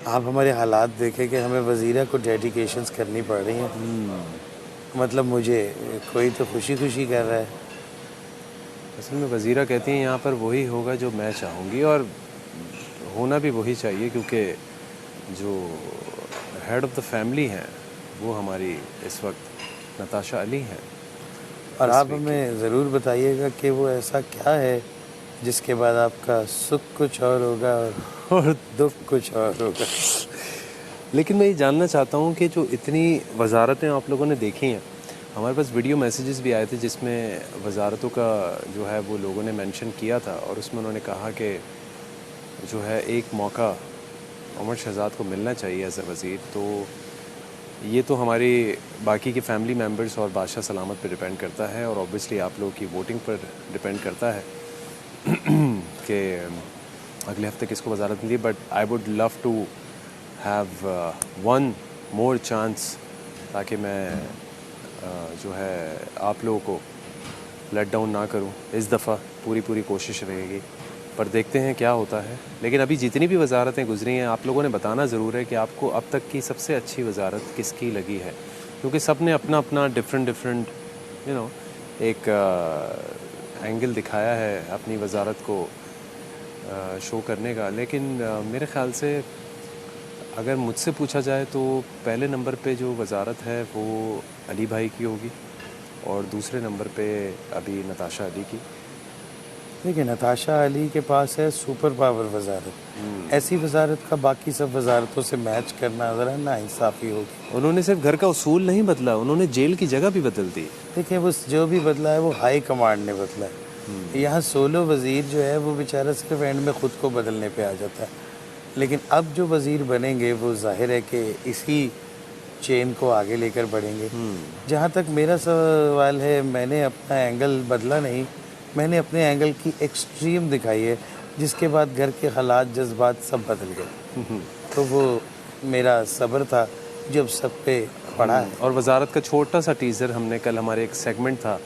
आप हमारे हालात देखें कि हमें वज़ीरा को डेडिकेशंस करनी पड़ रही हैं। मतलब मुझे कोई तो खुशी खुशी कर रहा है। असल में वज़ीरा कहती हैं यहाँ पर वही होगा जो मैं चाहूँगी, और होना भी वही चाहिए, क्योंकि जो हेड ऑफ़ द फैमिली हैं वो हमारी इस वक्त नताशा अली हैं। और इस आप वीक की हमें ज़रूर बताइएगा कि वो ऐसा क्या है जिसके बाद आपका सुख कुछ और होगा और दुख कुछ और होगा। लेकिन मैं ये जानना चाहता हूँ कि जो इतनी वजारतें आप लोगों ने देखी हैं, हमारे पास वीडियो मैसेजेस भी आए थे जिसमें वजारतों का जो है वो लोगों ने मेंशन किया था, और उसमें उन्होंने कहा कि जो है एक मौका उमर शहजाद को मिलना चाहिए एज ए वज़ीर। तो ये तो हमारी बाकी के फैमिली मेम्बर्स और बादशाह सलामत पर डिपेंड करता है, और ऑब्वियसली आप लोगों की वोटिंग पर डिपेंड करता है कि अगले हफ्ते किसको वजारत मिली। But I would love to have one more chance, ताकि मैं जो है आप लोगों को लेट डाउन ना करूं। इस दफ़ा पूरी कोशिश रहेगी, पर देखते हैं क्या होता है। लेकिन अभी जितनी भी वजारतें गुजरी हैं, आप लोगों ने बताना ज़रूर है कि आपको अब तक की सबसे अच्छी वजारत किसकी लगी है, क्योंकि सब ने अपना अपना डिफरेंट यू नो एक एंगल दिखाया है अपनी वजारत को शो करने का। लेकिन मेरे ख़्याल से अगर मुझसे पूछा जाए तो पहले नंबर पे जो वजारत है वो अली भाई की होगी, और दूसरे नंबर पे अभी नताशा अली की। देखिए, नताशा अली के पास है सुपर पावर वजारत। ऐसी वजारत का बाकी सब वजारतों से मैच करना ज़रा नाइंसाफ़ी होगी। उन्होंने सिर्फ घर का उसूल नहीं बदला, उन्होंने जेल की जगह भी बदल दी। देखिए, वो जो भी बदला है वो हाई कमांड ने बदला है। यहाँ सोलो वज़ीर जो है वो बेचारा सिर्फ एंड में ख़ुद को बदलने पे आ जाता है। लेकिन अब जो वज़ीर बनेंगे वो जाहिर है कि इसी चेन को आगे लेकर बढ़ेंगे। जहाँ तक मेरा सवाल है, मैंने अपना एंगल बदला नहीं, मैंने अपने एंगल की एक्सट्रीम दिखाई है, जिसके बाद घर के हालात जज्बात सब बदल गए। तो वो मेरा सब्र था जब सब पे पड़ा है। और वजारत का छोटा सा टीज़र हमने कल, हमारे एक सेगमेंट था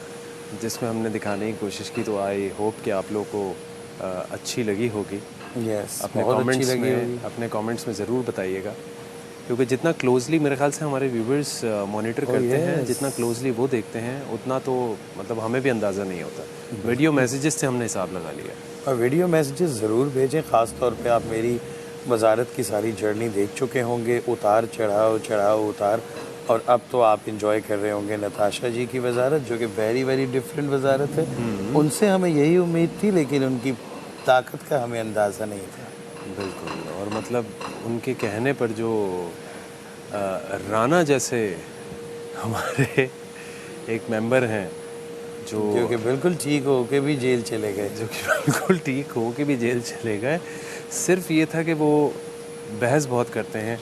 जिसमें हमने दिखाने की कोशिश की, तो आई होप कि आप लोगों को अच्छी लगी होगी। यस, बहुत अच्छी लगी होगी। अपने कमेंट्स में ज़रूर बताइएगा, क्योंकि जितना क्लोजली मेरे ख्याल से हमारे व्यूवर्स मॉनिटर करते हैं, जितना क्लोजली वो देखते हैं, उतना तो मतलब हमें भी अंदाज़ा नहीं होता। वीडियो मैसेजेस से हमने हिसाब लगा लिया। और वीडियो मैसेजेस ज़रूर भेजें। ख़ास तौर पे आप मेरी वजारत की सारी जर्नी देख चुके होंगे, उतार चढ़ाव उतार, और अब तो आप इंजॉय कर रहे होंगे नताशा जी की वजारत, जो कि वेरी डिफरेंट वजारत है। उनसे हमें यही उम्मीद थी, लेकिन उनकी ताकत का हमें अंदाज़ा नहीं था। बिल्कुल, और मतलब उनके कहने पर जो राना जैसे हमारे एक मेंबर हैं जो कि बिल्कुल ठीक हो के भी जेल चले गए। जो कि बिल्कुल ठीक हो के भी जेल चले गए। सिर्फ ये था कि वो बहस बहुत करते हैं,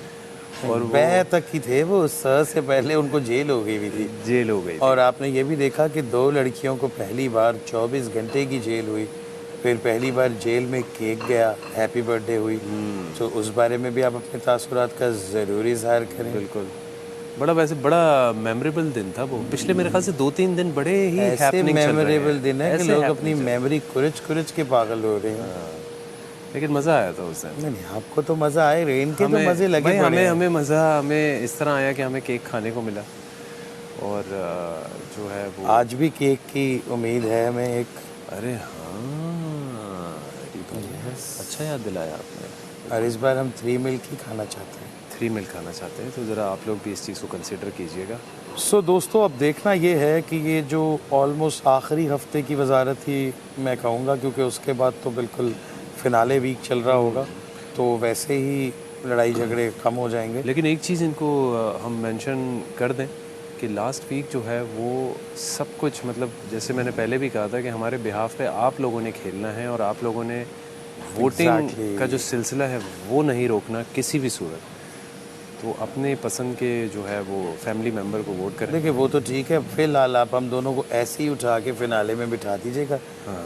और बह तक ही थे वो, स से पहले उनको जेल हो गई भी थी। जेल हो गई थी। और आपने ये भी देखा कि 2 लड़कियों को पहली बार 24 घंटे की जेल हुई, फिर पहली बार जेल में केक गया, हैप्पी बर्थडे हुई। तो उस बारे में भी आप अपने तासुरात का ज़रूर इज़हार करें। बिल्कुल, वैसे बड़ा मेमोरेबल दिन था वो। पिछले मेरे ख्याल से 2-3 दिन बड़े ही ऐसे मेमोरेबल दिन है कि ऐसे लोग अपनी मेमोरी कुरच के पागल हो रहे हैं। लेकिन मज़ा आया था उस दिन। नहीं, आपको तो मज़ा आए, रेन के तो मज़े लगे भाई पड़े हैं। हमें मज़ा हमें इस तरह आया कि हमें केक खाने को मिला, और जो है वो आज भी केक की उम्मीद है हमें एक। अरे हाँ, अच्छा याद दिलाया आपने। और इस बार हम 3 मिल की खाना चाहते हैं। 3 मिल खाना चाहते हैं, तो ज़रा आप लोग भी इस चीज़ को कंसिडर कीजिएगा। सो दोस्तों, अब देखना ये है कि ये जो ऑलमोस्ट आखिरी हफ्ते की वजारत ही मैं कहूँगा, क्योंकि उसके बाद तो बिल्कुल फिनाले वीक चल रहा होगा, तो वैसे ही लड़ाई झगड़े कम हो जाएंगे। लेकिन एक चीज़ इनको हम मेंशन कर दें कि लास्ट वीक जो है वो सब कुछ, मतलब जैसे मैंने पहले भी कहा था कि हमारे बिहाफ पे आप लोगों ने खेलना है, और आप लोगों ने वोटिंग का जो सिलसिला है वो नहीं रोकना किसी भी सूरत। तो अपने पसंद के जो है वो फैमिली मेम्बर को वोट करें। देखिए, वो तो ठीक है, फिलहाल आप हम दोनों को ऐसे ही उठा के फिनाले में बिठा दीजिएगा।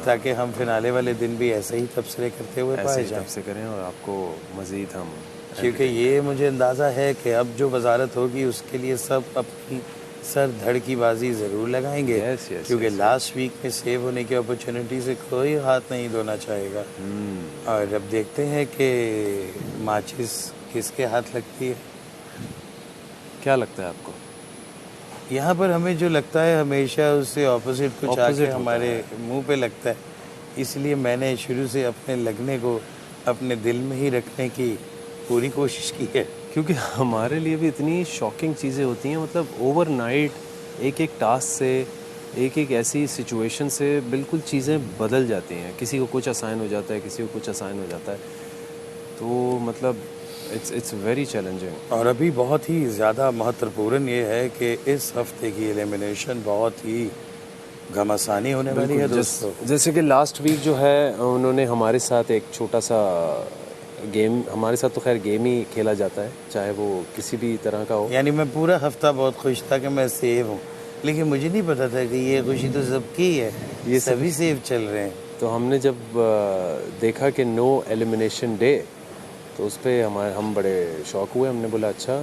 ताकि हम फिनाले वाले दिन भी ऐसे ही तबसरे करते हुए पाए जाएं। ऐसे करें, और आपको मज़ीद हम, क्योंकि ये मुझे अंदाज़ा है कि अब जो वजारत होगी उसके लिए सब अपनी सर धड़ की बाजी ज़रूर लगाएंगे। क्योंकि लास्ट वीक में सेव होने की अपॉर्चुनिटी से कोई हाथ नहीं धोना चाहेगा। और अब देखते हैं कि माचिस किसके हाथ लगती है। क्या लगता है आपको? यहाँ पर हमें जो लगता है हमेशा उससे ऑपोजिट कुछ आके Opposite होता हमारे मुंह पे लगता है। इसलिए मैंने शुरू से अपने लगने को अपने दिल में ही रखने की पूरी कोशिश की है। क्योंकि हमारे लिए भी इतनी शॉकिंग चीज़ें होती हैं, मतलब ओवरनाइट एक एक टास्क से, एक एक ऐसी सिचुएशन से बिल्कुल चीज़ें बदल जाती हैं। किसी को कुछ असाइन हो जाता है, किसी को कुछ असाइन हो जाता है, तो मतलब इट्स वेरी चैलेंजिंग। और अभी बहुत ही ज़्यादा महत्वपूर्ण ये है कि इस हफ्ते की एलिमिनेशन बहुत ही घमासानी होने वाली है दोस्तों। जैसे कि लास्ट वीक जो है उन्होंने हमारे साथ एक छोटा सा गेम, हमारे साथ तो खैर गेम ही खेला जाता है, चाहे वो किसी भी तरह का हो। यानी मैं पूरा हफ्ता बहुत खुश था कि मैं सेव हूँ, लेकिन मुझे नहीं पता था कि ये खुशी तो सबकी है, ये सभी सेव चल रहे हैं। तो हमने जब देखा कि नो एलिमिनेशन डे, तो उस पर हम बड़े शॉक हुए। हमने बोला अच्छा,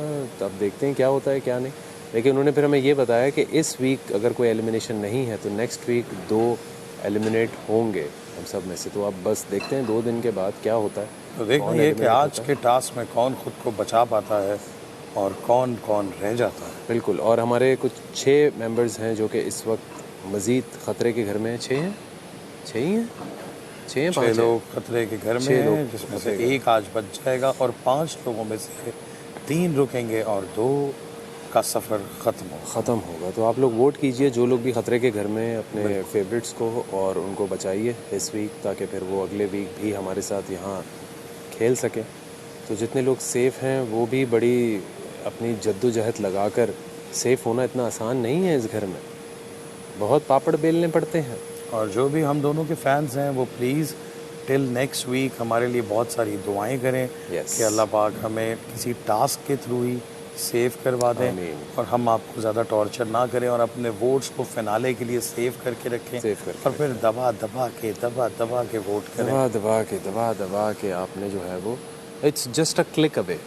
अब देखते हैं क्या होता है क्या नहीं। लेकिन उन्होंने फिर हमें ये बताया कि इस वीक अगर कोई एलिमिनेशन नहीं है तो नेक्स्ट वीक 2 एलिमिनेट होंगे हम सब में से। तो अब बस देखते हैं 2 दिन के बाद क्या होता है। तो देखिए कि आज के टास्क में कौन खुद को बचा पाता है और कौन कौन रह जाता है। बिल्कुल। और हमारे कुछ 6 मेंबर्स हैं जो कि इस वक्त मज़ीद ख़तरे के घर में हैं। 6 हैं, 6 ही हैं, 6 हैं, 5 लोग खतरे के घर में हैं, जिसमें से एक आज बच जाएगा और 5 लोगों में से 3 रुकेंगे और 2 का सफ़र ख़त्म होगा। तो आप लोग वोट कीजिए, जो लोग भी ख़तरे के घर में, अपने फेवरेट्स को, और उनको बचाइए इस वीक, ताकि फिर वो अगले वीक भी हमारे साथ यहाँ खेल सकें। तो जितने लोग सेफ़ हैं वो भी बड़ी अपनी जद्दोजहद लगाकर, सेफ़ होना इतना आसान नहीं है इस घर में, बहुत पापड़ बेलने पड़ते हैं। और जो भी हम दोनों के फैंस हैं वो प्लीज़ टिल नेक्स्ट वीक हमारे लिए बहुत सारी दुआएं करें कि अल्लाह पाक हमें किसी टास्क के थ्रू ही सेव करवा दें और हम आपको ज़्यादा टॉर्चर ना करें और अपने वोट्स को फिनाले के लिए सेव करके रखें और फिर दबा दबा के वोट करें। दबा के आपने जो है वो, it's just a click away.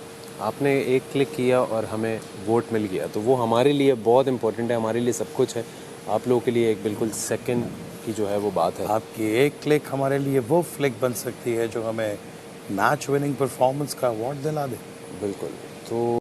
आपने एक क्लिक किया और हमें वोट मिल गया, तो वो हमारे लिए बहुत इंपॉर्टेंट है, हमारे लिए सब कुछ है। आप लोगों के लिए एक बिल्कुल सेकंड की जो है वो बात है। आपकी एक क्लिक हमारे लिए वो फ्लिक बन सकती है जो हमें मैच विनिंग परफॉर्मेंस का अवार्ड दिला दे। बिल्कुल। तो